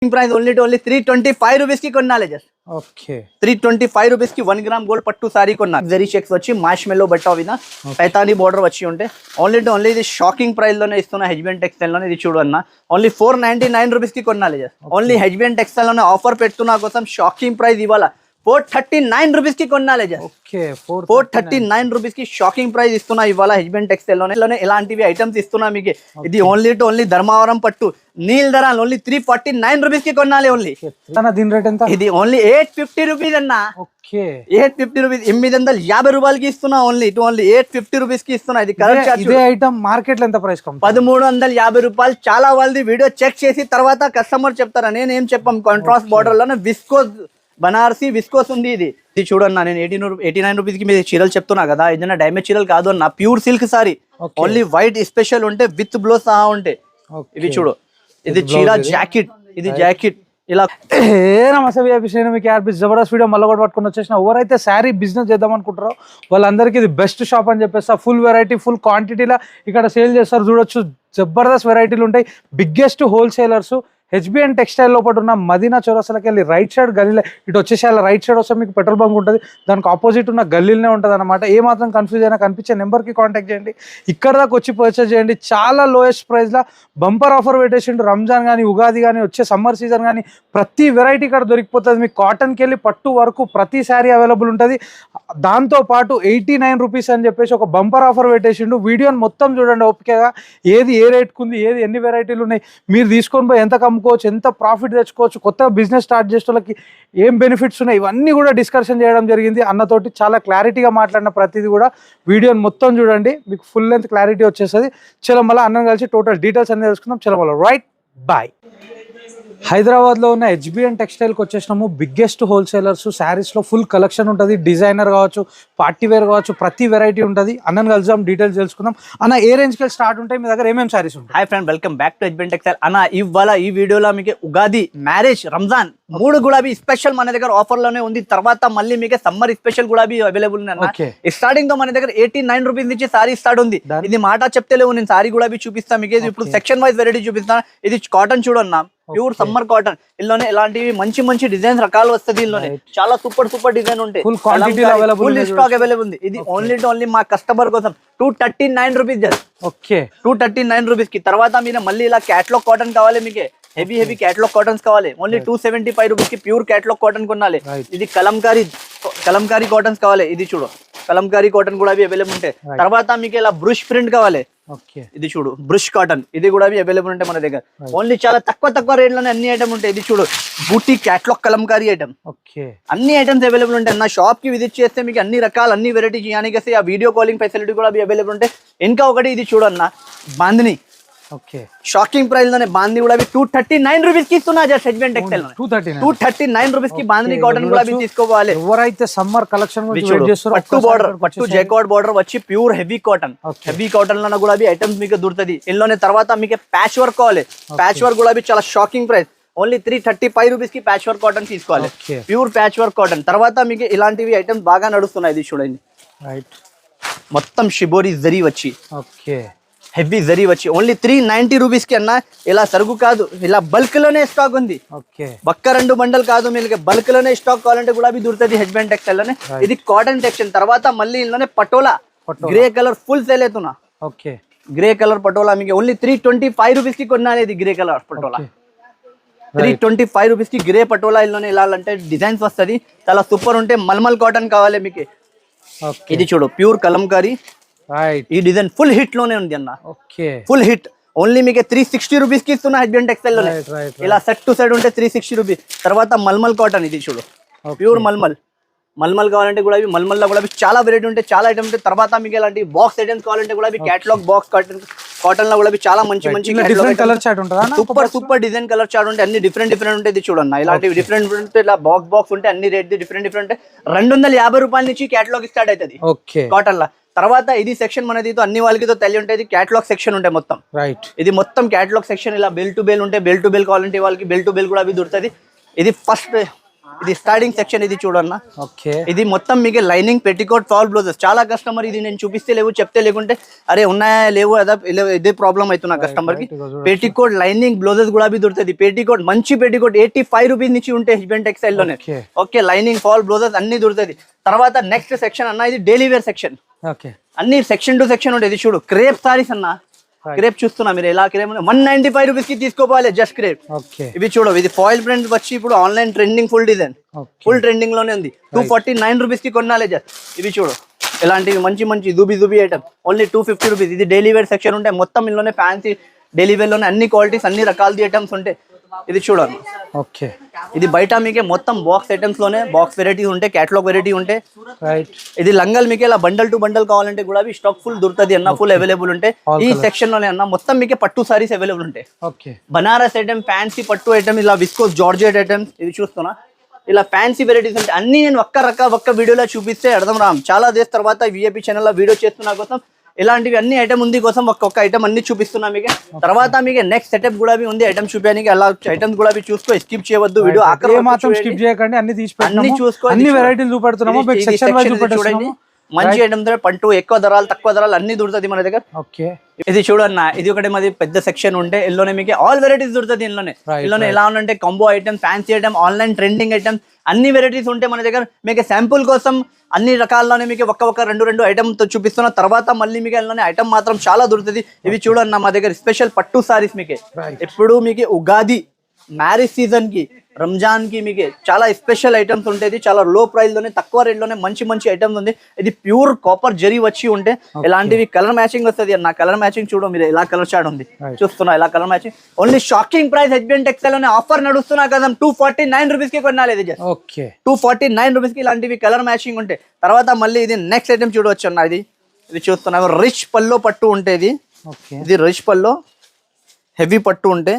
Price only to only 325 rupees కి కొనాలి just. Okay 325 rupees కి 1 గ్రామ్ గోల్డ్ పట్టు సారీ కొన్నా. జరీ చెక్స్ వచ్చి మాష్ మెల్లో బట్ట వినా పైతాని బోర్డర్ వచ్చి ఉంటే ఓన్లీ టు ఓన్లీ ఇది షాకింగ్ ప్రైస్ లోనే ఇస్తున్నా. హెచ్బిఎన్ టెక్స్టైల్ లోనే ఇది చూడు అన్న ఓన్లీ 499 రూపీస్ కి కొనాలి జస్ట్. ఓన్లీ హెచ్బిఎన్ టెక్స్టైల్ లోనే ఆఫర్ పెడుతున్నా కోసం షాకింగ్ ప్రైస్ ఇవాళ 439 రూపీస్ కి కొనాలి జస్ట్. ఓకే 439 రూపీస్ కి షాకింగ్ ప్రైస్ ఇస్తున్నా ఇవాళ హెచ్బిఎన్ టెక్స్టైల్ లోనే ఇలాంటివి ఐటమ్స్ ఇస్తున్నా మీకు. ఇది ఓన్లీ టు ఓన్లీ ధర్మవరం పట్టు నీల్ ధర ఓన్లీ 349 రూపీస్ కి కొనాలి. ఓన్లీ దీని రేట్ ఎంత? ఇది ఓన్లీ 850 రూపీస్ అన్న. ఓకే 850 రూపీస్ 850 రూపాయలకి ఇస్తున్నా. ఓన్లీ టు ఓన్లీ 850 రూపీస్ కి ఇస్తున్నా. ఇది కరెక్ట్. ఇదే ఐటమ్ మార్కెట్ లో ఎంత ప్రైస్? 1350 రూపాయలు. చాలా వాళ్ళది వీడియో చెక్ చేసి తర్వాత కస్టమర్ చెప్తారా, నేను ఏం చెప్పాం. కాంట్రాస్ట్ బార్డర్ లోనే విస్కోస్ బనారసి విస్కోస్ ఉంది. ఇది చూడన్నా నేను 89 రూపీస్ కి మీరు చీరలు చెప్తున్నా కదా, ఏదైనా డ్యామేజ్ చీరలు కాదు అన్న. Pure silk sorry only white special ఉంటే విత్ బ్లో సహా ఉంటే. ఇది చూడు, ఇది చీర జాకెట్, ఇది జాకెట్ ఇలా. నమస్తే మీకు జబర్దస్త్ వీడియో మళ్ళీ కూడా పట్టుకుని వచ్చేసిన. ఎవరైతే శారీ బిజినెస్ చేద్దాం అనుకుంటారో వాళ్ళందరికీ ఇది బెస్ట్ షాప్ అని చెప్పేస్తా. ఫుల్ వెరైటీ ఫుల్ క్వాంటిటీలో ఇక్కడ సేల్ చేస్తారు. చూడొచ్చు జబర్దస్త్ వెరైటీలు ఉంటాయి. బిగ్గెస్ట్ హోల్సేలర్స్ హెచ్బిఎన్ టెక్స్టైల్ లోపల ఉన్న మదీనా చౌరస్తాకి వెళ్ళి రైట్ సైడ్ గల్లీలో ఇటు వచ్చేసి అలా రైట్ సైడ్ వస్తే మీకు పెట్రోల్ బంక్ ఉంటుంది. దానికి ఆపోజిట్ ఉన్న గల్లీలోనే ఉంటుంది అనమాట. ఏ మాత్రం కన్ఫ్యూజ్ అయినా కనిపించే నెంబర్కి కాంటాక్ట్ చేయండి. ఇక్కడ దాకా వచ్చి పర్చేస్ చేయండి. చాలా లోయెస్ట్ ప్రైస్లో బంపర్ ఆఫర్ పెట్టేసిండు. రంజాన్ కానీ ఉగాది కానీ వచ్చే సమ్మర్ సీజన్ కానీ ప్రతి వెరైటీ ఇక్కడ దొరికిపోతుంది. మీకు కాటన్కి వెళ్ళి పట్టు వరకు ప్రతి శారీ అవైలబుల్ ఉంటుంది. దాంతోపాటు 89 రూపీస్ అని చెప్పేసి ఒక బంపర్ ఆఫర్ పెట్టేసిండు. వీడియోని మొత్తం చూడండి ఓపికగా. ఏది ఏ రేట్కి ఉంది, ఏది ఎన్ని వెరైటీలు ఉన్నాయి, మీరు తీసుకొని పోయి ఎంత అమ్ముకోవచ్చు, ఎంత ప్రాఫిట్ తెచ్చుకోవచ్చు, కొత్త బిజినెస్ స్టార్ట్ చేసే వాళ్ళకి ఏం బెనిఫిట్స్ ఉన్నాయి, ఇవన్నీ కూడా డిస్కషన్ చేయడం జరిగింది అన్నతోటి. చాలా క్లారిటీగా మాట్లాడిన ప్రతిదీ కూడా వీడియోని మొత్తం చూడండి, మీకు ఫుల్ లెంత్ క్లారిటీ వచ్చేస్తుంది. చలో మళ్ళీ అన్నం కలిసి టోటల్ డీటెయిల్స్ అన్ని తెలుసుకుందాం. చలో మళ్ళీ రైట్ బాయ్. హైదరాబాద్లో ఉన్న హెచ్బిఎన్ టెక్స్టైల్కి వచ్చేసినాము. Biggest wholesalers. శారీస్లో ఫుల్ కలెక్షన్ ఉంటుంది. డిజైనర్ కావచ్చు, పార్టీ వేర్ కావచ్చు, ప్రతి వెరైటీ ఉంటుంది. అన్నను కలుద్దాం, డీటెయిల్స్ తెలుసుకుందాం. అన్న ఏ రేంజ్కి స్టార్ట్ ఉంటాయి మీ దగ్గర, ఏమేమి శారీస్ ఉంటాయి? Hi friend, welcome back to HBN textile. అన్న ఇవాళ ఈ వీడియోలో మీకు ఉగాది, మ్యారేజ్, రంజాన్ మూడు గులాబీ స్పెషల్ మన దగ్గర ఆఫర్ లోనే ఉంది. తర్వాత మళ్ళీ మీకు సమ్మర్ స్పెషల్ గులాబీ అవైలబుల్ ఉంది అన్న. స్టార్టింగ్ తో మన దగ్గర 89 రూపీస్ నుంచి సారీ స్టార్ట్ ఉంది. ఇది మాట చెప్తలేవు, నేను సారీ గులాబీ చూపిస్తాను మీకు. ఇప్పుడు సెక్షన్ వైజ్ వెరైటీ చూపిస్తాను. ఇది కాటన్ చూడన్నా, ప్యూర్ సమ్మర్ కాటన్. ఇల్లోనే ఇలాంటివి మంచి మంచి డిజైన్స్ రకాలు వస్తుంది. ఇల్లోనే చాలా సూపర్ డిజైన్ ఉంటాయి. ఫుల్ స్టాక్ అవైలబుల్ ఉంది. ఇది ఓన్లీ మా కస్టమర్ కోసం 239 రూపీస్ జస్ట్. ఓకే 239 రూపీస్ కి. తర్వాత మీరు మళ్ళీ ఇలా క్యాటలాగ్ కాటన్ కావాలి మీకు, హెవీ క్యాటలాగ్ కాటన్స్ కావాలి, ఓన్లీ 275 రూపీస్ కి ప్యూర్ క్యాటలాగ్ కాటన్ కొనాలి. ఇది కలంకారీ కాటన్స్ కావాలి. ఇది చూడు, కలంకారీ కాటన్ కూడా అవైలబుల్ ఉంటాయి. తర్వాత మీకు ఇలా బ్రష్ ప్రింట్ కావాలి. ఇది చూడు బ్రష్ కాటన్, ఇది కూడా అవైలబుల్ ఉంటాయి మన దగ్గర. ఓన్లీ చాలా తక్కువ రేట్లోనే అన్ని ఐటమ్ ఉంటాయి. ఇది చూడు బూటీ క్యాటలాగ్ కలంకారీ ఐటమ్, అన్ని ఐటమ్స్ అవైలబుల్ ఉంటాయి. నా షాప్ కి విజిట్ చేస్తే మీకు అన్ని రకాల అన్ని వెరైటీ చేయడానికి ఆ వీడియో కాలింగ్ ఫెసిలిటీ కూడా అవైలబుల్ ఉంటాయి. ఇంకా ఒకటి ఇది చూడన్నా బాందిని, షాకింగ్ ప్రైస్ లోనే బాంది కూడా 239 రూపీస్ కి ఇస్తున్నా జస్ట్ హెచ్బిఎన్ టెక్స్టైల్. 239 రూపీస్ కి బాందిని కాటన్ కూడా తీసుకోవాలి. ఎవరైతే సమ్మర్ కలెక్షన్ పట్టు బార్డర్, పట్టు జైకాట్ బార్డర్ వచ్చి ప్యూర్ హెవీ కాటన్ లో కూడా ఐటమ్స్ మీకు దొరుకుతుంది. ఇందులోనే తర్వాత మీకు ప్యాచ్ వర్క్ కావాలి. ప్యాచ్ వర్క్ కూడా చాలా షాకింగ్ ప్రైస్, ఓన్లీ 335 రూపీస్ కి ప్యాచ్ వర్క్ కాటన్ తీసుకోవాలి. Pure patch work cotton. తర్వాత మీకు ఇలాంటివి ఐటమ్స్ బాగా నడుస్తున్నాయి. ఇది చూడండి మొత్తం షిబోరి జరీ వచ్చి హెవీ జరీ వచ్చి ఓన్లీ 390 రూపీస్ కి అన్న. ఇలా సరుకు కాదు, ఇలా బల్క్ లోనే స్టాక్ ఉంది. బక్క 2 బండల్ కాదు, మీకు బల్క్ లోనే స్టాక్ కావాలంటే కూడా దొరుకుతుంది హెచ్బిఎన్ టెక్స్టైల్ లోనే. ఇది కాటన్ టెక్స్టైల్. తర్వాత మళ్ళీ ఇందులోనే patola grey colour full sale అవుతున్నా. గ్రే కలర్ పటోలా మీకు ఓన్లీ 325 రూపీస్ కి కొనాలి. ఇది గ్రే కలర్ పటోలా 325 రూపీస్ కి గ్రే పటోలా. ఇందులోనే ఇలా అంటే డిజైన్స్ వస్తుంది, చాలా సూపర్ ఉంటే. మల్మల్ కాటన్ కావాలి మీకు. ఇది చూడు ప్యూర్ కలంకారీ. ఈ డిజైన్ ఫుల్ హిట్ లోనే ఉంది అన్న, ఫుల్ హిట్. ఓన్లీ మీకు 360 రూపీస్ కి ఇస్తున్నా హెచ్బిఎన్ టెక్స్టైల్ లోనే. ఇలా సెట్ టు సెట్ ఉంటే 360 రూపీస్. తర్వాత మల్మల్ కాటన్, ఇది చూడు ప్యూర్ మల్మల్ కావాలంటే కూడా మల్మల్ లో కూడా చాలా వెరైటీ ఉంటాయి, చాలా ఐటమ్ ఉంటాయి. తర్వాత మీకు ఇలాంటి బాక్స్ ఐటమ్స్ కావాలంటే కూడా క్యాటలాగ్ బాక్స్ కాటన్ లో కూడా చాలా మంచి కలర్ చార్ట్ ఉంటుంది. సూపర్ డిజైన్ కలర్ చార్ట్ ఉంటాయి. అన్ని డిఫరెంట్ ఉంటాయి. ఇది చూడన్న ఇలాంటివి డిఫరెంట్ ఇలా బాక్స్ ఉంటే అన్ని రేట్ డిఫరెంట్ 250 రూపాయల నుంచి క్యాటలాగ్ స్టార్ట్ అవుతుంది కాటన్ లా. తర్వాత ఇది సెక్షన్ మనది అన్ని వాళ్ళకి తెలియ ఉంటుంది. క్యాటలాగ్ సెక్షన్ ఉంటాయి మొత్తం. ఇది మొత్తం క్యాటలాగ్ సెక్షన్. ఇలా బెల్ టు బెల్ ఉంటే బెల్ టు బెల్ కావాలంటే వాళ్ళకి బెల్ టు బెల్ కూడా దొరుకుతుంది. ఇది ఫస్ట్ ఇది స్టార్టింగ్ సెక్షన్, ఇది చూడన్న. ఓకే, ఇది మొత్తం మీకు లైనింగ్ పెట్టికోట్ ఫాల్ బ్లౌజెస్. చాలా కస్టమర్ ఇది నేను చూపిస్తే లేవు చెప్తే లేకుంటే అరే ఉన్నాయా లేవు అదా ఇదే ప్రాబ్లం అవుతున్నా కస్టమర్ కి. పెట్టికోట్ లైనింగ్ బ్లౌజెస్ కూడా దొరుకుతుంది. పెట్టికోట్ మంచి పెట్టికోట్ 85 రూపీస్ నుంచి ఉంటే హస్బెండ్ టెక్స్టైల్ లోనే. ఓకే, లైనింగ్ ఫాల్ బ్లౌజెస్ అన్ని దొరుకుతుంది. తర్వాత నెక్స్ట్ సెక్షన్ అన్న, ఇది డైలీ వేర్ సెక్షన్. ఓకే, అన్ని సెక్షన్ టు సెక్షన్ ఉంటాయి. ఇది చూడు క్రేప్ సారీస్ అన్న. క్రేప్ చూస్తున్నా మీరు ఎలా క్రేప్ 195 రూపీస్ కి తీసుకోవాలి జస్ట్ క్రేప్. ఇవి చూడు, ఇది ఫాయిల్ ప్రింట్ వచ్చి ఇప్పుడు online trending full design, full trending లోనే ఉంది. 249 రూపీస్ కి కొనాలి జస్ట్. ఇవి చూడు ఇలాంటివి మంచి మంచి జూబీ ఐటమ్ ఓన్లీ 250 రూపీస్. ఇది డైలీ వేర్ సెక్షన్ ఉంటాయి. మొత్తం ఇందులోనే ఫ్యాన్సీ డైలీ వేర్ లోనే అన్ని క్వాలిటీస్ అన్ని రకాలది ఐటమ్స్ ఉంటాయి. ఇది చూడండి. ఓకే, ఇది బయట మీకే మొత్తం బాక్స్ ఐటమ్స్ లోనే బాక్స్ వెరైటీస్ ఉంటాయి, క్యాటలాగ్ వెరైటీ ఉంటాయి. ఇది లంగల్ మీకే ఇలా బండల్ టు బండల్ కావాలంటే కూడా స్టాక్ ఫుల్ దొరుకుతుంది అన్న, ఫుల్ అవైలబుల్ ఉంటాయి ఈ సెక్షన్ లోనే అన్న. మొత్తం మీకే పట్టు సారీస్ అవైలబుల్ ఉంటాయి. బనారస్ ఐటమ్, ఫ్యాన్సీ పట్టు ఐటమ్, ఇలా విస్కోస్ జార్జెట్ ఐటమ్స్. ఇది చూస్తున్నా ఇలా ఫ్యాన్సీ వెరైటీస్ ఉంటాయి అన్ని. నేను ఒక్క వీడియోలో చూపిస్తే అర్థం రామ్. చాలా డేస్ తర్వాత విఐపి ఛానల్ లో వీడియో చేస్తున్నా కోసం ఇలాంటివి అన్ని ఐటమ్ ఉంది కోసం ఒక్కొక్క ఐటమ్ అన్ని చూపిస్తున్నా మీకు. తర్వాత మీకు నెక్స్ట్ సెటప్ కూడా ఉంది ఐటమ్ చూపించడానికి. అలా ఐటమ్స్ కూడా చూసుకో, స్కిప్ చేయవద్దు వీడియో. స్కిప్ చేయకండి, అన్ని చూసుకో, అన్ని వెరైటీలు చూపెడుతున్నాము. చూడండి మంచి ఐటమ్ పంటు ఎక్కువ ధరలు తక్కువ ధరలు అన్ని దొరుకుతుంది మన దగ్గర. ఓకే, ఇది చూడన్న, ఇది ఒకటి మాది పెద్ద సెక్షన్ ఉంటే ఇందులోనే మీకు ఆల్ వెరైటీస్ దొరుకుతుంది. ఇందులోనే ఎలా ఉంటే combo item, fancy item, online trending item అన్ని వెరైటీస్ ఉంటాయి మన దగ్గర. మీకు శాంపుల్ కోసం అన్ని రకాల్లోనే మీకు ఒక్క రెండు ఐటమ్ చూపిస్తున్నా. తర్వాత మళ్ళీ మీకు ఇందులోనే ఐటమ్ మాత్రం చాలా దొరుకుతుంది. ఇవి చూడన్న మా దగ్గర స్పెషల్ పట్టు సారీస్ మీకు ఇప్పుడు మీకు ఉగాది మ్యారేజ్ సీజన్ కి, రంజాన్ కి మీకు చాలా స్పెషల్ ఐటమ్స్ ఉంటాయి. చాలా లో ప్రైస్ లోనే తక్కువ రేట్ లోనే మంచి మంచి ఐటమ్స్ ఉంది. ఇది ప్యూర్ కాపర్ జరీ వచ్చి ఉంటే ఇలాంటివి కలర్ మ్యాచింగ్ వస్తుంది అన్న. కలర్ మ్యాచింగ్ చూడు మీరు ఎలా కలర్ చార్ట్ ఉంది చూస్తున్నా, ఇలా colour matching. Only shocking price husband textile లోనే ఆఫర్ నడుస్తున్నా కదా, 249 రూపీస్ కి కొనాలి. ఇది 249 రూపీస్ కి ఇలాంటివి కలర్ మ్యాచింగ్ ఉంటాయి. తర్వాత మళ్ళీ ఇది నెక్స్ట్ ఐటమ్ చూడవచ్చు అన్న. ఇది చూస్తున్నా రిచ్ పల్లో పట్టు ఉంటే ఇది రిచ్ పల్లో హెవీ పట్టు ఉంటే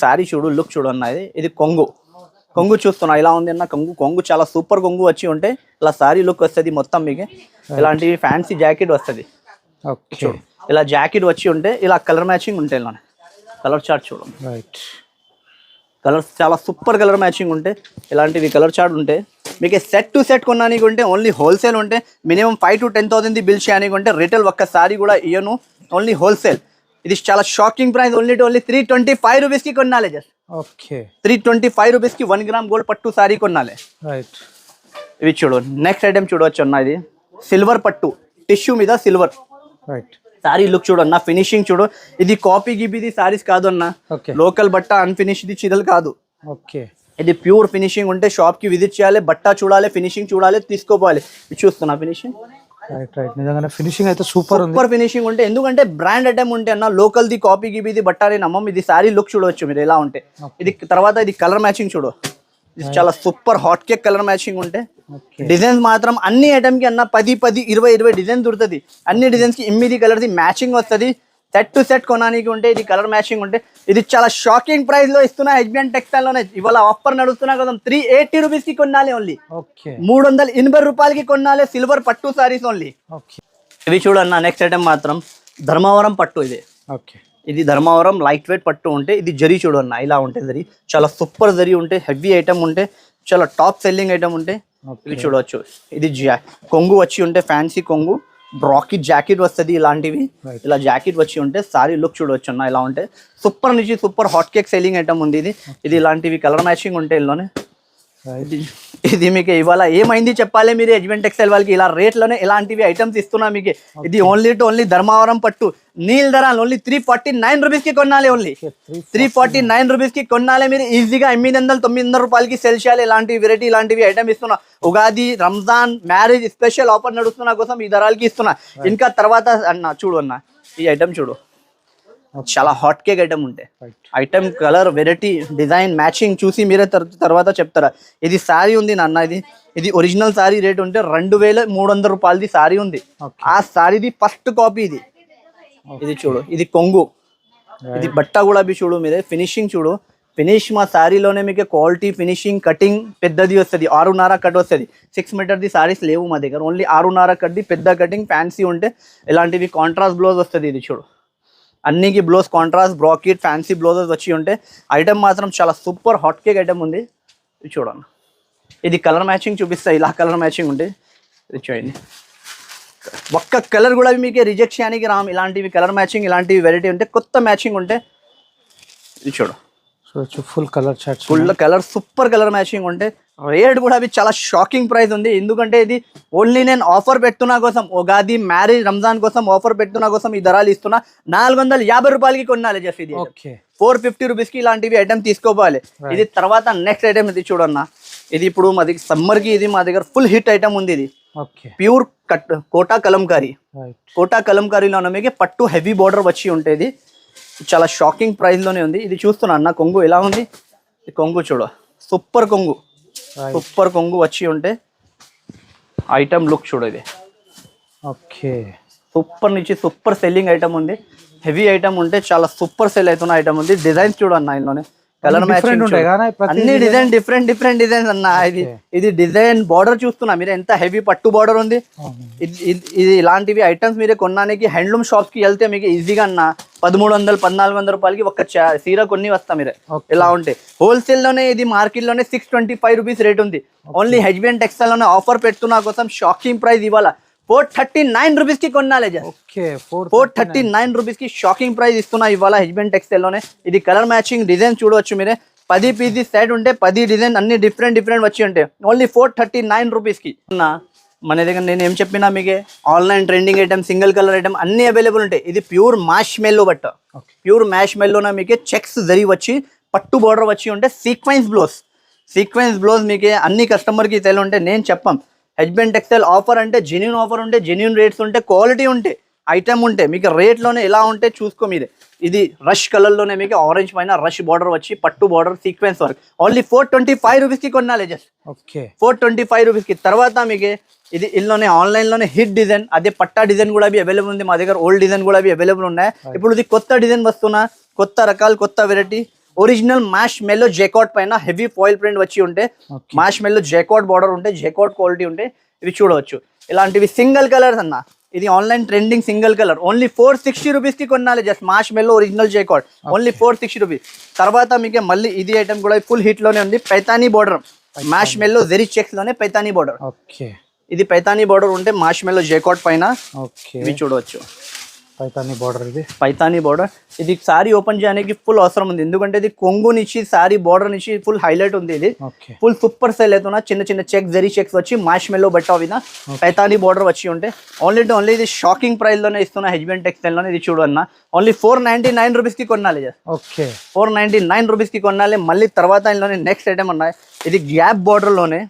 సారీ చూడు, లుక్ చూడు అన్న. ఇది కొంగు చూస్తున్నా ఇలా ఉంది అన్న. కొంగు చాలా సూపర్ కొంగు వచ్చి ఉంటే ఇలా సారీ లుక్ వస్తుంది మొత్తం మీకు. ఇలాంటివి ఫ్యాన్సీ జాకెట్ వస్తుంది చూడు, ఇలా జాకెట్ వచ్చి ఉంటే ఇలా కలర్ మ్యాచింగ్ ఉంటాయి. ఇలా కలర్ చార్ట్ చూడు, కలర్స్ చాలా సూపర్ కలర్ మ్యాచింగ్ ఉంటే ఇలాంటివి కలర్ చార్ట్ ఉంటే మీకు సెట్ టు సెట్ కొనడానికి ఉంటే ఓన్లీ హోల్సేల్ ఉంటే మినిమం 5,000 to 10,000 బిల్ చేయడానికి ఉంటే రిటైల్ ఒక్కసారి కూడా ఇయ్యను, ఓన్లీ హోల్సేల్. ఇది చాలా షాకింగ్ ప్రైస్, ఓన్లీ 325 రూపీస్ కి కొనాలి. జస్ట్ 325 రూపీస్ కి 1 గ్రామ్ గోల్డ్ పట్టు సారీ కొనాలి. ఇవి చూడు నెక్స్ట్ ఐటమ్ చూడవచ్చు అన్న. ఇది సిల్వర్ పట్టు టిష్యూ మీద సిల్వర్ సారీ లుక్ చూడు అన్న. ఫినిషింగ్ చూడు, ఇది కాపీ గిబిది సారీస్ కాదు అన్న. లోకల్ బట్ట అన్ఫినిష్డ్ చీరలు కాదు. ఇది ప్యూర్ ఫినిషింగ్ ఉంటే షాప్ కి విజిట్ చేయాలి, బట్ట చూడాలి, ఫినిషింగ్ చూడాలి, తీసుకోవాలి. చూస్తున్నా ఫినిషింగ్ నిజంగానే ఫినిషింగ్ అయితే సూపర్ ఫినిషింగ్ ఉంటే. ఎందుకంటే బ్రాండ్ ఐటమ్ ఉంటే అన్న, లోకల్ ది కాపీ గిబిది బట్ట అని నమ్మం. ఇది సారీ లుక్ చూడవచ్చు మీరు ఎలా ఉంటే. ఇది తర్వాత ఇది కలర్ మ్యాచింగ్ చూడు, ఇది చాలా super hot cake colour matching ఉంటే. డిజైన్స్ మాత్రం అన్ని ఐటమ్ కి అన్న 10, 20 డిజైన్ దొరుకుతుంది. అన్ని డిజైన్స్ కి 8 కలర్ ది మ్యాచింగ్ వస్తుంది. సెట్ టు సెట్ కొనడానికి ఉంటే ఇది కలర్ మ్యాచింగ్ ఉంటే. ఇది చాలా షాకింగ్ ప్రైస్ లో ఇస్తున్నా హస్బెండ్ టెక్స్టైల్ లోనే. ఇవాళ ఆఫర్ నడుస్తున్నా కదా, 380 రూపీస్ కి కొనాలి. ఓన్లీ 380 రూపాయలకి కొనాలి సిల్వర్ పట్టు సారీస్ ఓన్లీ. ఇవి చూడన్న నెక్స్ట్ ఐటమ్ మాత్రం ధర్మవరం పట్టు. ఇది ధర్మవరం లైట్ వెయిట్ పట్టు ఉంటే ఇది జరీ చూడన్న ఇలా ఉంటుంది. జరీ చాలా సూపర్ జరీ ఉంటే, హెవీ ఐటమ్ ఉంటే, చాలా టాప్ సెల్లింగ్ ఐటమ్ ఉంటే. ఇవి చూడవచ్చు, ఇది కొంగు వచ్చి ఉంటే ఫ్యాన్సీ కొంగు, బ్రాకెట్ జాకెట్ వస్తుంది. ఇలాంటివి ఇలా జాకెట్ వచ్చి ఉంటే సారీ లుక్ చూడవచ్చు అన్న. ఇలా ఉంటే సూపర్ నుంచి super hot cake selling item ఉంది. ఇది ఇలాంటివి కలర్ మ్యాచింగ్ ఉంటే ఇందులోనే. ఇది మీకు ఇవాళ ఏమైంది చెప్పాలి మీరు హస్బెండ్ టెక్స్టైల్ వాళ్ళకి. ఇలా రేట్లోనే ఇలాంటివి ఐటమ్స్ ఇస్తున్నా మీకు. ఇది ఓన్లీ ధర్మవరం పట్టు నీల్ ధర ఓన్లీ 349 రూపీస్ కి కొనాలి. ఓన్లీ 349 రూపీస్ కి కొనాలి. మీరు ఈజీగా 800-900 రూపాయలకి సెల్ చేయాలి. ఇలాంటి వెరైటీ ఇలాంటివి ఐటమ్ ఇస్తున్నా. Ugadi, Ramzan, marriage special offer నడుస్తున్నా కోసం ఈ ధరలకి ఇస్తున్నా. ఇంకా తర్వాత అన్న చూడు అన్న, ఈ ఐటమ్ చూడు, చాలా హాట్ కేక్ ఐటమ్ ఉంటాయి. Item colour variety design matching చూసి మీరే తర్వాత చెప్తారా. ఇది సారీ ఉంది నాన్న. ఇది ఒరిజినల్ సారీ రేట్ ఉంటే 2,300 రూపాయలది సారీ ఉంది. ఆ సారీది ఫస్ట్ కాపీ ఇది. ఇది చూడు, ఇది కొంగు. ఇది బట్ట కూడా చూడు మీరే. ఫినిషింగ్ చూడు, ఫినిష్ మా సారీలోనే మీకు క్వాలిటీ ఫినిషింగ్ కటింగ్ పెద్దది వస్తుంది. 6.5 కట్ వస్తుంది. 6 మీటర్ది సారీస్ లేవు మా దగ్గర. ఓన్లీ 6.5 కట్ది పెద్ద కటింగ్ ఫ్యాన్సీ ఉంటే ఇలాంటివి కాంట్రాస్ట్ బ్లౌజ్ వస్తుంది. ఇది చూడు, అన్నికి blouse contrast bracket fancy blouses వచ్చి ఉంటే ఐటమ్ మాత్రం చాలా సూపర్ హాట్ కేక్ ఐటమ్ ఉంది. ఇది చూడండి, ఇది కలర్ మ్యాచింగ్ చూపిస్తా, ఇలా కలర్ మ్యాచింగ్ ఉంటే ఇది చూడండి. ఒక్క కలర్ కూడా మీకు రిజెక్ట్ చేయడానికి రామ్. ఇలాంటివి కలర్ మ్యాచింగ్, ఇలాంటివి వెరైటీ ఉంటే, కొత్త మ్యాచింగ్ ఉంటే ఇది చూడు. Full colour charts, full colour, super colour matching ఉంటే. రేట్ కూడా అవి చాలా షాకింగ్ ప్రైస్ ఉంది. ఎందుకంటే ఇది ఓన్లీ నేను ఆఫర్ పెడుతున్నా కోసం, ఉగాది, మ్యారేజ్, రంజాన్ కోసం ఆఫర్ పెడుతున్నా కోసం ఈ ధరలు ఇస్తున్నా. 450 రూపాయలకి కొనాలి జస్ట్. ఇది 450 రూపీస్కి ఇలాంటివి ఐటమ్ తీసుకోవాలి. ఇది తర్వాత నెక్స్ట్ ఐటమ్ ఇది చూడన్నా. ఇది ఇప్పుడు మా దగ్గర సమ్మర్కి ఇది మా దగ్గర ఫుల్ హిట్ ఐటమ్ ఉంది. ఇది ప్యూర్ కోటా కలంకారీ. కోటా కలంకారీలో మీకు పట్టు హెవీ బార్డర్ వచ్చి ఉంటుంది. చాలా షాకింగ్ ప్రైస్లోనే ఉంది. ఇది చూస్తున్నా అన్న, కొంగు ఎలా ఉంది. ఈ కొంగు చూడ, సూపర్ కొంగు, సూపర్ కొంగు వచ్చి ఉంటే ఐటమ్ లుక్ చూడ. ఇది ఓకే, సూపర్ నుంచి సూపర్ సెల్లింగ్ ఐటమ్ ఉంది. హెవీ ఐటమ్ ఉంటే చాలా సూపర్ సెల్ అవుతున్న ఐటమ్ ఉంది. డిజైన్స్ చూడన్న, ఇందులోనే కలర్ మ్యాచింగ్ అన్ని డిజైన్ డిఫరెంట్ డిజైన్స్ అన్న. ఇది డిజైన్ బార్డర్ చూస్తున్నా మీరు, ఎంత హెవీ పట్టు బార్డర్ ఉంది. ఇది ఇలాంటివి ఐటమ్స్ మీరే కొనడానికి హ్యాండ్లూమ్ షాప్స్ కి వెళ్తే మీకు ఈజీగా అన్న 1300-1400 రూపాయలకి ఒక చీర కొన్ని వస్తా మీరే. ఇలా ఉంటే హోల్సేల్ లోనే ఇది మార్కెట్ లోనే 625 రూపీస్ రేట్ ఉంది. ఓన్లీ హెచ్బిఎన్ టెక్స్టైల్ లోనే ఆఫర్ పెడుతున్నా కోసం షాకింగ్ ప్రైస్ ఇవాళ 439 రూపీస్ కి కొనాలి. 439 రూపీస్ కి షాకింగ్ ప్రైస్ ఇస్తున్నా ఇవాళ హెచ్బిఎన్ టెక్స్టైల్ లోనే. ఇది కలర్ మ్యాచింగ్ డిజైన్ చూడవచ్చు మీరే. 10 పీసెస్ సెట్ ఉంటే 10 డిజైన్ అన్ని డిఫరెంట్ వచ్చి ఉంటాయి. ఓన్లీ 439 రూపీస్ కి. మన దగ్గర నేను ఏం చెప్పినా మీకు, online trending item, single colour item అన్ని అవైలబుల్ ఉంటాయి. ఇది ప్యూర్ మ్యాష్ మెల్లో బట్ట. ప్యూర్ మ్యాష్ మెల్లోన మీకు చెక్స్ జరీ వచ్చి పట్టు బార్డర్ వచ్చి ఉంటే సీక్వెన్స్ బ్లౌజ్ మీకు అన్ని కస్టమర్కి తెలియ ఉంటే నేను చెప్పాం. హెచ్బిఎన్ టెక్స్టైల్ ఆఫర్ అంటే జెన్యూన్ ఆఫర్ ఉంటే, జెన్యూన్ రేట్స్ ఉంటే, క్వాలిటీ ఉంటే, ఐటమ్ ఉంటే, మీకు రేట్లోనే ఎలా ఉంటే చూసుకో మీరే. ఇది రష్ కలర్లోనే మీకు ఆరెంజ్ పైన రష్ బార్డర్ వచ్చి పట్టు బార్డర్ సీక్వెన్స్ వర్క్. ఓన్లీ 425 రూపీస్కి కొనాలి. జస్ట్ 425 రూపీస్కి. తర్వాత మీకు ఇది ఇల్లోనే ఆన్లైన్లోనే హిట్ డిజైన్, అదే పట్టా డిజైన్ కూడా అవైలబుల్ ఉంది మా దగ్గర. ఓల్డ్ డిజైన్ కూడా అవైలబుల్ ఉన్నాయి. ఇప్పుడు ఇది కొత్త డిజైన్ వస్తున్నా, కొత్త రకాలు, కొత్త వెరైటీ. ఒరిజినల్ మ్యాష్ మెల్లో జైకాట్ పైన హెవీ ఫాయిల్ ప్రింట్ వచ్చి ఉంటే, మ్యాష్ మెల్లో జైకాట్ బార్డర్ ఉంటే, జైకాట్ క్వాలిటీ ఉంటే ఇవి చూడవచ్చు. ఇలాంటివి సింగిల్ కలర్స్ అన్న. ఇది online trending single colour. Only 460 రూపీస్కి కొనాలి. జస్ట్ మ్యాష్ మెల్లో ఒరిజినల్ జైకాట్ ఓన్లీ 460 రూపీస్. తర్వాత మీకు మళ్ళీ ఇది ఐటమ్ కూడా ఫుల్ హిట్ లోనే ఉంది. పైతానీ బార్డర్, మ్యాష్ మెల్లో జెరీ చెక్స్ లోనే పైతానీ బార్డర్. ఇది పైతానీ బార్డర్ ఉంటే మ్యాష్ మెల్లో జైకాట్ పైన ఇవి చూడవచ్చు. పైతానీ బార్డర్, ఇది పైతానీ బార్డర్. ఇది సారీ ఓపెన్ చేయడానికి ఫుల్ అవసరం ఉంది. ఎందుకంటే ఇది కొంగు నుంచి సారీ బార్డర్ నుంచి ఫుల్ హైలైట్ ఉంది. ఇది ఫుల్ సూపర్ సెల్ అవుతున్నా. చిన్న చెక్ జరీ చెక్స్ వచ్చి మ్యాష్ మెల్లో బట్ట విన పైతానీ బార్డర్ వచ్చి ఉంటే ఓన్లీ ఇది షాకింగ్ ప్రైస్ లోనే ఇస్తున్నా హెచ్బిఎన్ టెక్స్టైల్ లోనే. ఇది చూడు అన్న, ఓన్లీ 499 రూపీస్కి కొనాలి. 499 రూపీస్కి కొనాలి. మళ్ళీ తర్వాత ఇందులోనే నెక్స్ట్ ఐటమ్ ఉన్నాయి. ఇది గ్యాప్ బార్డర్ లోనే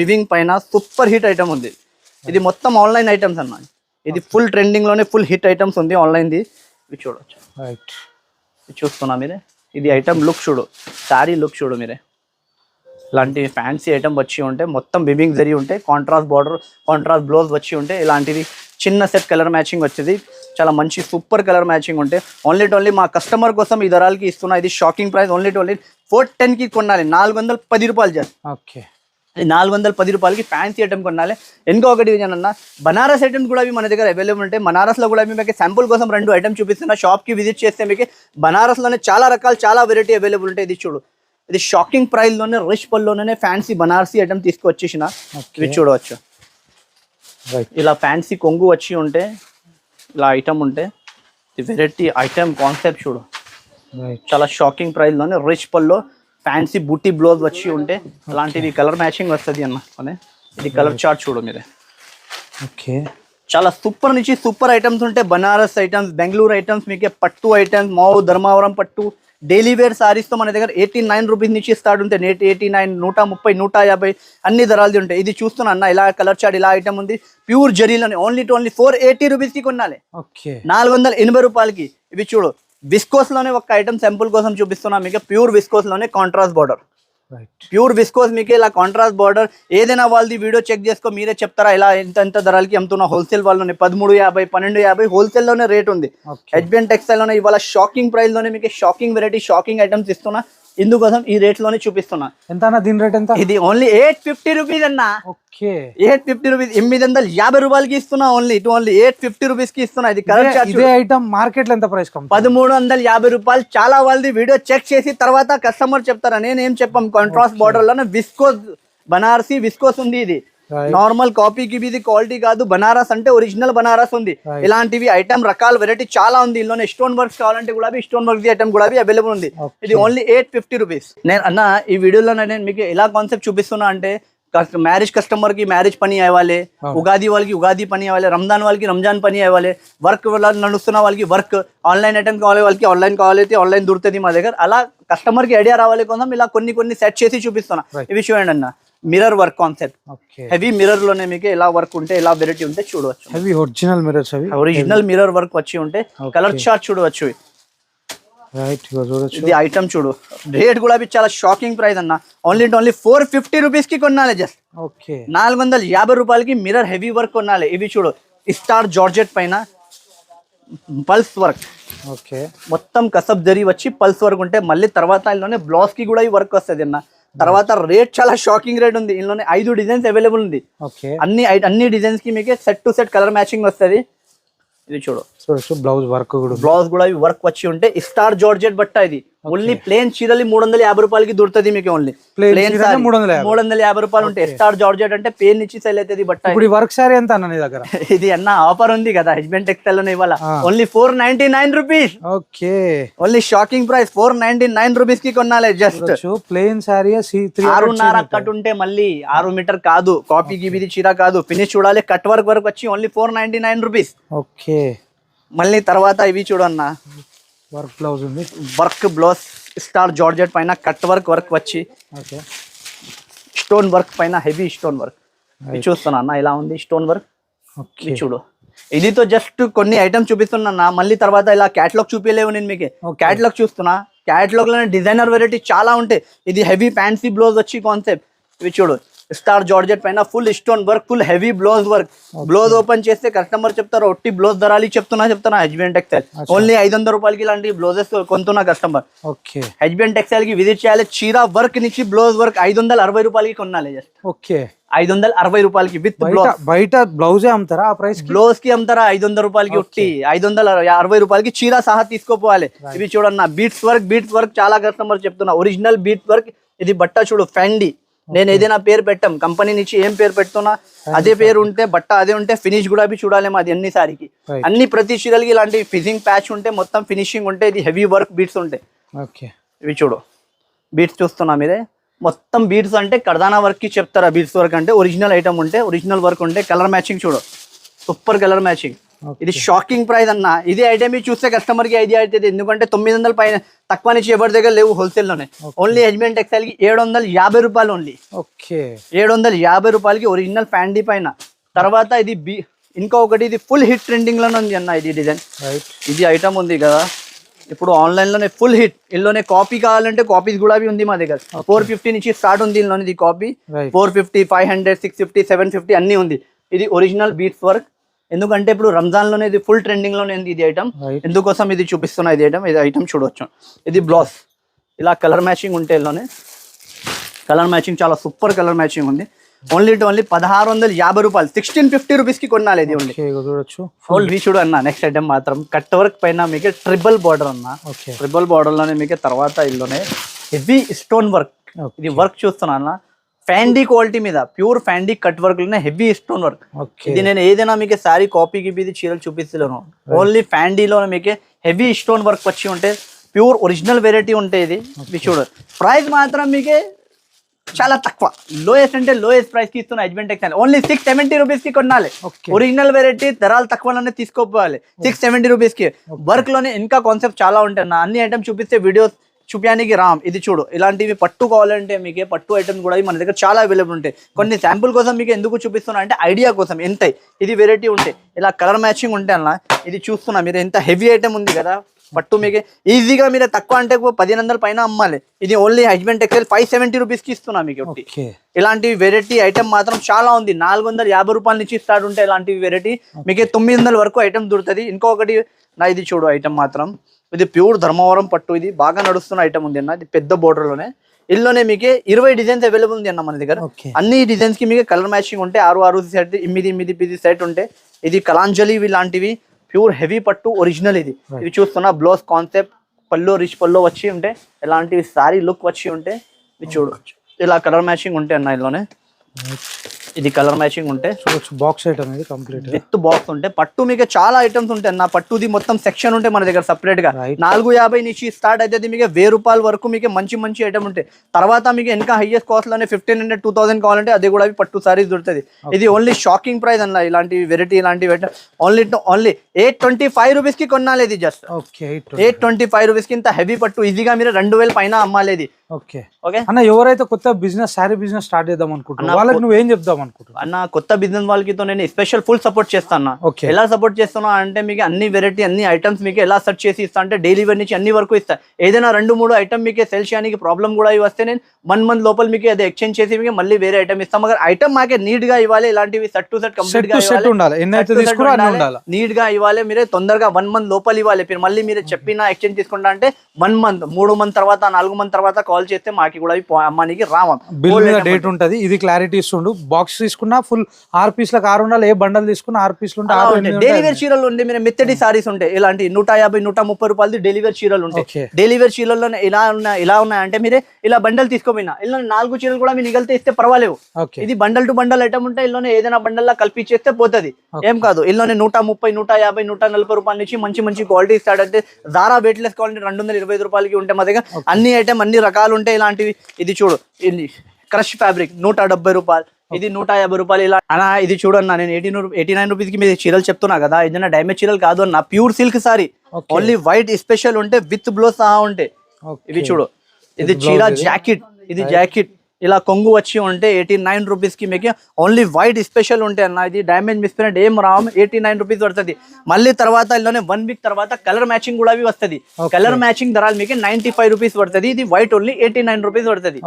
వివింగ్ పైన సూపర్ హిట్ ఐటమ్ ఉంది. ఇది మొత్తం ఆన్లైన్ ఐటమ్స్ అన్న. ఇది ఫుల్ ట్రెండింగ్ లోనే ఫుల్ హిట్ ఐటమ్స్ ఉంది ఆన్లైన్ ది. ఇవి చూడవచ్చు, చూస్తున్నా మీరే. ఇది ఐటమ్ లుక్ చూడు, శారీ లుక్ చూడు మీరే. ఇలాంటి ఫ్యాన్సీ ఐటమ్ వచ్చి ఉంటే, మొత్తం బిబింగ్ జరీ ఉంటే, కాంట్రాస్ట్ బార్డర్, కాంట్రాస్ట్ బ్లౌజ్ వచ్చి ఉంటే, ఇలాంటివి చిన్న సెట్ కలర్ మ్యాచింగ్ వచ్చేది. చాలా మంచి సూపర్ కలర్ మ్యాచింగ్ ఉంటే ఓన్లీ మా కస్టమర్ కోసం ఈ ధరలకి ఇస్తున్నా. ఇది షాకింగ్ ప్రైస్. ఓన్లీ 410కి కొనాలి. 410 రూపాయలు జస్ట్. 410 రూపాయలకి ఫ్యాన్సీ ఐటమ్ కొనాలి. ఇంకొకటి అన్న, బనారస్ ఐటమ్స్ కూడా మన దగ్గర అవైలబుల్ ఉంటాయి. బనారస్లో కూడా మీకు శాంపుల్ కోసం 2 ఐటమ్ చూపిస్తున్నా. షాప్కి విజిట్ చేస్తే మీకు బనారస్లోనే చాలా రకాలు, చాలా వెరైటీ అవైలబుల్ ఉంటాయి. ఇది చూడు, ఇది షాకింగ్ ప్రైస్లోనే రిచ్ పల్లోనే ఫ్యాన్సీ బనారసీ ఐటమ్ తీసుకొచ్చేసిన. ఇది చూడవచ్చు. ఇలా ఫ్యాన్సీ కొంగు వచ్చి ఉంటే, ఇలా ఐటమ్ ఉంటే, ఇది వెరైటీ ఐటమ్ కాన్సెప్ట్ చూడు. చాలా షాకింగ్ ప్రైస్లోనే రిచ్ పల్లో ఫ్యాన్సీ బూటీ బ్లౌజ్ వచ్చి ఉంటే, అలాంటిది కలర్ మ్యాచింగ్ వస్తుంది అన్న. ఇది కలర్ చార్ట్ చూడు మీరే. చాలా సూపర్ నుంచి సూపర్ ఐటమ్స్ ఉంటాయి. బనారస్ ఐటమ్స్, బెంగళూరు ఐటమ్స్, మీకు పట్టు ఐటమ్స్, మావు ధర్మవరం పట్టు, డైలీ వేర్ సారీస్తో మన దగ్గర 89 రూపీస్ నుంచి స్టార్ట్ ఉంటాయి. 89, 130, 150 అన్ని ధరలది ఉంటాయి. ఇది చూస్తున్నా అన్న, ఇలా కలర్ చార్ట్, ఇలా ఐటమ్ ఉంది. ప్యూర్ జరీలోనే ఓన్లీ 480 రూపీస్కి కొనాలి. 480 రూపాయలకి. ఇవి చూడు, విస్కోస్ లోనే ఒక ఐటమ్ శాంపుల్ కోసం చూపిస్తున్నా మీకు. ప్యూర్ విస్కోస్ లోనే కాంట్రాస్ట్ బార్డర్. ప్యూర్ విస్కోస్ మీకు ఇలా కాంట్రాస్ట్ బార్డర్. ఏదైనా వాళ్ళది వీడియో చెక్ చేసుకో, మీరే చెప్తారా ఇలా ఎంత ధరలకి అమ్ముతున్నా. హోల్సేల్ వాళ్ళలోనే 1350, 1250 హోల్సేల్ లోనే రేట్ ఉంది. హెచ్బిఎన్ టెక్స్టైల్ లోనే ఇవాళ షాకింగ్ ప్రైస్ లోనే మీకు షాకింగ్ వెరైటీ, షాకింగ్ ఐటమ్స్ ఇస్తున్నా. ఇందుకోసం ఈ రేట్ లోనే చూపిస్తున్నా. ఎంత అన్న దీని రేట్ ఎంత? ఇది ఓన్లీ 850 రూపీస్ అన్న. ఓకే 850 రూపీస్, 850 రూపాయలకి ఇస్తున్నా. ఓన్లీ 850 రూపీస్ కి ఇస్తున్నా. ఇది కరెక్ట్. ఇదే ఐటమ్ మార్కెట్ లో ఎంత ప్రైస్ కమ్? 1350 రూపాయలు. చాలా వాళ్ళది వీడియో చెక్ చేసి తర్వాత కస్టమర్ చెప్తారా, నేను ఏం చెప్పాం. కాంట్రాస్ట్ బార్డర్ లోనే విస్కోస్, బనారసి విస్కోస్ ఉంది. ఇది నార్మల్ కాపీకి ఇది క్వాలిటీ కాదు. బనారస్ అంటే ఒరిజినల్ బనారస్ ఉంది. ఇలాంటివి ఐటమ్ రకాల వెరైటీ చాలా ఉంది. ఇందులోనే స్టోన్ వర్క్స్ కావాలంటే కూడా స్టోన్ వర్క్ ఐటమ్ కూడా అవైలబుల్ ఉంది. ఇది ఓన్లీ 850 రూపీస్. నేను అన్న ఈ వీడియోలో నేను మీకు ఎలా కాన్సెప్ట్ చూపిస్తున్నా అంటే, మ్యారేజ్ కస్టమర్ కి మ్యారేజ్ పని అవ్వాలి, ఉగాది వాళ్ళకి ఉగాది పని అవ్వాలి, రంజాన్ వాళ్ళకి రంజాన్ పని అవ్వాలి, వర్క్ నడుస్తున్న వాళ్ళకి వర్క్, ఆన్లైన్ ఐటమ్ కావాలి వాళ్ళకి ఆన్లైన్ కావాలి అయితే ఆన్లైన్ దొరుకుతుంది మా దగ్గర. అలా కస్టమర్ కి ఐడియా రావాలి కోసం ఇలా కొన్ని సెట్ చేసి చూపిస్తున్నా. ఇవి చూడండి అన్న, mirror work concept. Heavy mirror లోనే మీకు ఎలా వర్క్ ఉంటే, ఎలా వెరైటీ ఉంటే చూడవచ్చు. హెవీ ఒరిజినల్ మిర్రర్స్, అవి ఒరిజినల్ మిర్రర్ వర్క్ వచ్చి ఉంటే కలర్ చార్ట్ చూడవచ్చు. ఇది ఐటమ్ చూడు, రేట్ కూడా చాలా షాకింగ్ ప్రైస్ అన్న. ఓన్లీ 450 రూపీస్ కి కొనాలి. జస్ట్ 450 రూపాయలకి మిర్రర్ హెవీ వర్క్ కొనాలి. ఇవి చూడు, స్టార్ జార్జెట్ పైన పల్స్ వర్క్. మొత్తం కసబ్ జరీ వచ్చి పల్స్ వర్క్ ఉంటే, మళ్ళీ తర్వాత ఇందులోనే బ్లౌజ్ కి కూడా ఈ వర్క్ వస్తుంది అన్న. తర్వాత రేట్ చాలా షాకింగ్ రేట్ ఉంది. ఇందులోనే 5 డిజైన్స్ అవైలబుల్ ఉంది. అన్ని డిజైన్స్ కి మీకు set to set colour matching వస్తుంది. ఇది చూడు, బ్లౌజ్ వర్క్ కూడా వర్క్ వచ్చి ఉంటే స్టార్ జార్జెట్ బట్ట. ఇది ఓన్లీ ప్లేన్ చీరలు 350 రూపాయలకి దొరుకుతుంది మీకు. ఓన్లీ ప్లేన్ 350 రూపాయలు ఉంటే స్టార్ జార్జెట్ అంటే పేన్ ఇచ్చి సెల్ అవుతుంది బట్ట. ఇప్పుడు వర్క్ సారీ ఎంత అన్న నీ దగ్గర? ఇది అన్న ఆఫర్ ఉంది కదా హస్బెండ్ టెక్స్టైల్ లోనే ఇవాళ. Only 499 rupees. Okay only shocking price 499 rupees కి కొనాలి. జస్ట్ ప్లేన్ సారీ 6.5 కట్ ఉంటే, మళ్ళీ 6 మీటర్ కాదు, కాపీకి ఇది చీర కాదు, ఫినిష్ చూడాలి. కట్ వర్క్ వరకు వచ్చి ఓన్లీ 499 రూపీస్. ఓకే మళ్ళీ తర్వాత ఇవి చూడన్న, వర్క్ బ్లౌజ్ ఉంది. వర్క్ బ్లౌజ్ స్టార్ జార్జెట్ పైన కట్ వర్క్ వచ్చి స్టోన్ వర్క్ పైన హెవీ స్టోన్ వర్క్. చూస్తున్నా అన్న ఇలా ఉంది స్టోన్ వర్క్. చూడు, ఇదితో జస్ట్ కొన్ని ఐటమ్స్ చూపిస్తున్నా. మళ్ళీ తర్వాత ఇలా క్యాటలాగ్ చూపించలేవు నేను మీకు. క్యాటలాగ్ చూస్తున్నా, క్యాటలాగ్ లోనే డిజైనర్ వెరైటీ చాలా ఉంటాయి. ఇది హెవీ ఫ్యాన్సీ బ్లౌజ్ వచ్చి కాన్సెప్ట్. ఇవి చూడు, స్టార్ జార్జెట్ పైన full stone work, full heavy blouse work. Blouse open చేస్తే కస్టమర్ చెప్తారు ఒట్టి బ్లౌజ్ ధరాలి చెప్తున్నా హస్బెండ్ టెక్స్టైల్. ఓన్లీ 500 రూపాయలకి ఇలాంటి బ్లౌజెస్ కొంటున్నా కస్టమర్. హస్బెండ్ టెక్స్టైల్ కి విజిట్ చేయాలి. చీర వర్క్ నుంచి బ్లౌజ్ వర్క్ 560 రూపాయలకి కొనాలి. జస్ట్ 560 రూపాయలకి విత్ బ్లౌజ్. బయట బ్లౌజే అమ్ముతారా ఆ ప్రైస్? బ్లౌజ్ కి అమ్ముతారా 500 రూపాయలకి ఉట్టి 560 రూపాయలకి చీర సహా తీసుకోపోవాలి. ఇవి చూడన్నా, బీట్స్ వర్క్ చాలా కస్టమర్ చెప్తున్నా. Original beads work. ఇది బట్ట చూడు, ఫ్యాండీ. నేను ఏదైనా పేరు పెట్టాం, కంపెనీ నుంచి ఏం పేరు పెడుతున్నా అదే పేరు ఉంటే, బట్ట అదే ఉంటే, ఫినిష్ కూడా చూడాలి మాది. అన్ని సారికి అన్ని ప్రతి చీరలకి ఇలాంటి ఫిజింగ్ ప్యాచ్ ఉంటే, మొత్తం ఫినిషింగ్ ఉంటే, ఇది హెవీ వర్క్ బీట్స్ ఉంటాయి. ఇవి చూడు, బీట్స్ చూస్తున్నా మీరే. మొత్తం బీట్స్ అంటే కర్దానా వర్క్ కి చెప్తారా. బీట్స్ వర్క్ అంటే ఒరిజినల్ ఐటమ్ ఉంటే, ఒరిజినల్ వర్క్ ఉంటే, కలర్ మ్యాచింగ్ చూడు, సూపర్ కలర్ మ్యాచింగ్. ఇది షాకింగ్ ప్రైస్ అన్న. ఇది ఐటమ్ చూస్తే కస్టమర్ కి ఐడియా అవుతుంది. ఎందుకంటే 900 పైన తక్కువ నుంచి ఎవరి దగ్గర లేవు హోల్సేల్ లోనే. ఓన్లీ హస్బెండ్ టెక్స్టైల్ కి 750 రూపాయలు ఓన్లీ. 750 రూపాయలకి ఒరిజినల్ ఫ్యాండీ పైన. తర్వాత ఇది ఇంకా ఒకటి, ఇది ఫుల్ హిట్ ట్రెండింగ్ లోనే ఉంది అన్న. ఇది డిజైన్, ఇది ఐటమ్ ఉంది కదా ఇప్పుడు ఆన్లైన్ లోనే ఫుల్ హిట్. ఇందులోనే కాపీ కావాలంటే కాపీస్ కూడా ఉంది మా దగ్గర. 450 నుంచి స్టార్ట్ ఉంది ఇందులోనే. ఇది కాపీ 450, 500, 650, 750 అన్ని ఉంది. ఇది ఒరిజినల్ బీట్స్ వర్క్. ఎందుకంటే ఇప్పుడు రంజాన్ లోనే ఇది ఫుల్ ట్రెండింగ్ లోనే ఉంది ఇది ఐటమ్. ఎందుకోసం ఇది చూపిస్తున్నా. ఇది ఐటమ్ చూడవచ్చు. ఇది బ్లౌజ్ ఇలా కలర్ మ్యాచింగ్ ఉంటే, ఇందులోనే కలర్ మ్యాచింగ్ చాలా సూపర్ కలర్ మ్యాచింగ్ ఉంది. ఓన్లీ 1650 రూపాయలు, 1650 రూపీస్ కి కొనాలి. ఇది ఓన్లీ ఓన్లీ చూడు అన్న. నెక్స్ట్ ఐటమ్ మాత్రం కట్ వర్క్ పైన మీకు ట్రిపుల్ బార్డర్ అన్న. ట్రిపుల్ బార్డర్ లోనే మీకు తర్వాత ఇందులోనే హెవీ స్టోన్ వర్క్. ఇది వర్క్ చూస్తున్నా అన్న, ఫ్యాండీ క్వాలిటీ మీద, ప్యూర్ ఫ్యాండీ కట్ వర్క్ లోనే హెవీ స్టోన్ వర్క్. ఇది నేను ఏదైనా మీకు సారీ కాపీకి ఇది చీరలు చూపిస్తున్నాను. ఓన్లీ ఫ్యాండీలోనే మీకు హెవీ స్టోన్ వర్క్ వచ్చి ఉంటే, ప్యూర్ ఒరిజినల్ వెరైటీ ఉంటే ఇది చూడు. ప్రైస్ మాత్రం మీకు చాలా తక్కువ, లోయెస్ట్ అంటే లోయెస్ట్ ప్రైస్ కి ఇస్తున్నా హస్బెండ్ టెక్స్టైల్. ఓన్లీ 670 రూపీస్ కి కొనాలి. ఒరిజినల్ వెరైటీ ధరలు తక్కువలోనే తీసుకోపోవాలి. 670 రూపీస్ కి. వర్క్ లోనే ఇంకా కాన్సెప్ట్ చాలా ఉంటాయి నా. అన్ని ఐటమ్ చూపిస్తే వీడియోస్ చూపించడానికి రామ్. ఇది చూడు, ఇలాంటివి పట్టు కావాలంటే మీకు పట్టు ఐటమ్స్ కూడా మన దగ్గర చాలా అవైలబుల్ ఉంటాయి. కొన్ని శాంపుల్ కోసం మీకు ఎందుకు చూపిస్తున్నా అంటే ఐడియా కోసం. ఎంత ఇది వెరైటీ ఉంటాయి, ఇలా కలర్ మ్యాచింగ్ ఉంటే అన్న. ఇది చూస్తున్నా మీరు, ఎంత హెవీ ఐటమ్ ఉంది కదా పట్టు. మీకు ఈజీగా మీరు తక్కువ అంటే 1500 పైన అమ్మాలి. ఇది ఓన్లీ హస్బెండ్ టెక్స్టైల్ 570 రూపీస్ కి ఇస్తున్నా మీకు. ఇలాంటి వెరైటీ ఐటమ్ మాత్రం చాలా ఉంది. 450 రూపాయల నుంచి స్టార్ట్ ఉంటాయి ఇలాంటి వెరైటీ. మీకు 900 వరకు ఐటమ్ దొరుకుతుంది. ఇంకొకటి నా, ఇది చూడు ఐటమ్ మాత్రం ఇది ప్యూర్ ధర్మవరం పట్టు, ఇది బాగా నడుస్తున్న ఐటమ్ ఉంది అన్న. ఇది పెద్ద బోర్డర్ లోనే, ఇందులోనే మీకు 20 డిజైన్స్ అవైలబుల్ ఉంది అన్న మన దగ్గర. అన్ని డిజైన్స్ కి మీకు కలర్ మ్యాచింగ్ ఉంటే 6 సెట్, 8 సెట్ ఉంటే. ఇది కలాంజలి లాంటివి ప్యూర్ హెవీ పట్టు ఒరిజినల్. ఇది చూస్తున్నా బ్లౌజ్ కాన్సెప్ట్, పల్లో రిచ్ పల్లో వచ్చి ఉంటే, ఎలాంటి సారీ లుక్ వచ్చి ఉంటే ఇది చూడవచ్చు. ఇలా కలర్ మ్యాచింగ్ ఉంటే అన్న ఇందులోనే. ఇది కలర్ మ్యాచింగ్ ఉంటే చూడొచ్చు. బాక్స్ ఐటమ్ ఇది కంప్లీట్ విత్ బాక్స్ ఉంటే. పట్టు మీకు చాలా ఐటమ్స్ ఉంటాయి అన్న. పట్టుది మొత్తం సెక్షన్ ఉంటాయి మన దగ్గర సెపరేట్ గా. 450 నుంచి స్టార్ట్ అయితే మీకు 1000 రూపాయల వరకు మీకు మంచి మంచి ఐటమ్ ఉంటాయి. తర్వాత మీకు ఇంకా హైయెస్ట్ కాస్ట్ లోనే 1500 2000 కావాలంటే అది కూడా పట్టు సారీస్ దొరుకుతుంది. ఇది ఓన్లీ షాకింగ్ ప్రైస్ అన్న. ఇలాంటి వెరైటీ ఇలాంటివి ఓన్లీ 825 రూపీస్ కి కొనాలి. ఇది జస్ట్ 825 రూపీస్ కి ఇంత హెవీ పట్టు ఈజీగా మీరు 2000 పైన అమ్మాలి. ఇది ఓకే ఓకే అన్న. ఎవరైతే కొత్త బిజినెస్ శారీ బిజినెస్ స్టార్ట్ చేద్దాం అనుకుంటున్నా వాళ్ళకి నువ్వు ఏం చెప్దాం అనుకుంటున్నా అన్న? కొత్త బిజినెస్ వాళ్ళకి నేను స్పెషల్ ఫుల్ సపోర్ట్ చేస్తాను. ఎలా సపోర్ట్ చేస్తున్నా అంటే మీకు అన్ని వెరైటీ అన్ని ఐటమ్స్ మీకు ఎలా సెర్చ్ చేసి ఇస్తా అంటే డైలీ వేర్ నుంచి అన్ని వరకు ఇస్తా. ఏదైనా 2-3 ఐటమ్ మీకు సెల్ చేయడానికి ప్రాబ్లం కూడా వస్తే నేను 1 మంత్ లోపల మీకు అది ఎక్స్చేంజ్ చేసి మీకు మళ్ళీ వేరే ఐటమ్ ఇస్తాం. మगर ఐటమ్ మాకే నీట్ గా ఇవ్వాలి. ఇలాంటివి సెట్ టు సెట్ కంప్లీట్ గా ఇవ్వాలి. నీట్ గా ఇవ్వాలి. మీరే తొందరగా 1 మంత్ లోపల ఇవ్వాలి. మళ్ళీ మీరు చెప్పిన ఎక్స్చేంజ్ తీసుకుంటా అంటే 1 మంత్ 3 మంత్ తర్వాత 4 మంత్ తర్వాత కాల్ చేస్తే మాకి కూడా అమ్మానికి రావం. బిల్ డేట్ ఉంటది. ఇది క్లారిటీ ఇస్తుండు. బాక్స్ తీసుకున్నా ఫుల్ 6 పీస్లకు 6 ఉండాలి. ఏ బండల్ తీసుకున్నా 6 పీస్లు ఉంటాయి. డెలివరీ చీరలు ఉంది. మీరు మెత్తడి సారీస్ ఉంటాయి. ఇలాంటి 150 130 రూపాయలది డెలివరీ చీరలు ఉంటాయి. డెలివరీ చీరల్లో ఇలా ఉన్నాయంటే మీరే ఇలా బండల్ తీసుకోపోయినా ఇలా 4 చీరలు కూడా మీరు నిగలితే ఇస్తే పర్వాలేవు. ఇది బండల్ టు బండల్ ఐటమ్ ఉంటాయి. ఇల్లోనే ఏదైనా బండల్ లా కల్పించేస్తే పోతుంది. ఏం కాదు. ఇల్లోనే 130 150 140 రూపాయల నుంచి మంచి మంచి క్వాలిటీ స్టార్ట్ అయితే. జారా వెయిట్లెస్ క్వాలిటీ 225 రూపాయలకి ఉంటాయి మా దగ్గర. అన్ని ఐటమ్ అన్ని రకాలు ఉంటాయి. ఇలాంటివి ఇది చూడు, ఇది క్రష్ ఫ్యాబ్రిక్ 170 రూపాయలు, ఇది 150 రూపాయలు. ఇలా అన్నా ఇది చూడన్నా, నేను 89 రూపీస్ కి మీరు చీరలు చెప్తున్నా కదా. ఏదైనా డ్యామేజ్ చీరలు కాదు అన్న. Pure silk sorry, only white special ఉంటే విత్ బ్లౌజ్ సహా ఉంటే. ఇవి చూడు, ఇది చీర జాకెట్. ఇది జాకెట్ ఇలా కొంగు వచ్చి ఉంటే 89 రూపీస్ కి మీకు ఓన్లీ వైట్ స్పెషల్ ఉంటాయి అన్న. ఇది డ్యామేజ్ మిస్ప్రింట్ ఏం రావు. 89 రూపీస్ పడుతుంది. మళ్ళీ తర్వాత ఇల్లోనే 1 వీక్ తర్వాత కలర్ మ్యాచింగ్ కూడా వస్తుంది. కలర్ మ్యాచింగ్ ధరలు మీకు 95 రూపీస్ పడుతుంది. ఇది వైట్ ఓన్లీ 89 రూపీస్ పడుతుంది.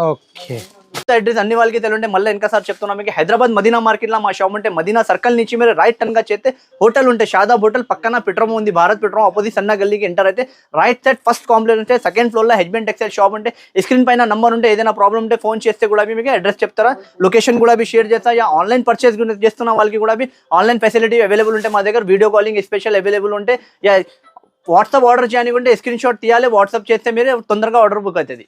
అడ్రస్ అన్ని వాళ్ళకి తెలియంటే మళ్ళీ ఇంకోసారి చెప్తున్నా మీకు. హైదరాబాద్ మదీనా మార్కెట్ లో మా షాప్ ఉంటే మదీనా సర్కిల్ నుంచి మీరు రైట్ టర్న్ గా చేస్తే హోటల్ ఉంటే షాదాబ్ హోటల్ పక్కన పెట్రోల్ ఉంది. భారత్ పెట్రోల్ ఆపోజిట్ సన్న గల్లీకి ఎంటర్ అయితే రైట్ సైడ్ ఫస్ట్ కాంప్లెక్స్ ఉంటే సెకండ్ ఫ్లోర్ లో హెజ్బెండ్ టెక్స్టైల్ షాప్ ఉంటే స్క్రీన్ పైన నంబర్ ఉంటే ఏదైనా ప్రాబ్లం ఉంటే ఫోన్ చేస్తే కూడా మీకు అడ్రస్ చెప్తారా, లొకేషన్ కూడా షేర్ చేస్తా. యా ఆన్లైన్ పర్చేస్ చేస్తున్న వాళ్ళకి కూడా ఆన్లైన్ ఫెసిలిటీ అవైలబుల్ ఉంటే మా దగ్గర. వీడియో కాలింగ్ స్పెషల్ అవైలబుల్ ఉంటే. యా వాట్సాప్ ఆర్డర్ చేయనుకుంటే స్క్రీన్ షాట్ తీయాలి, వాట్సాప్ చేస్తే మీరు తొందరగా ఆర్డర్ బుక్ అవుతుంది.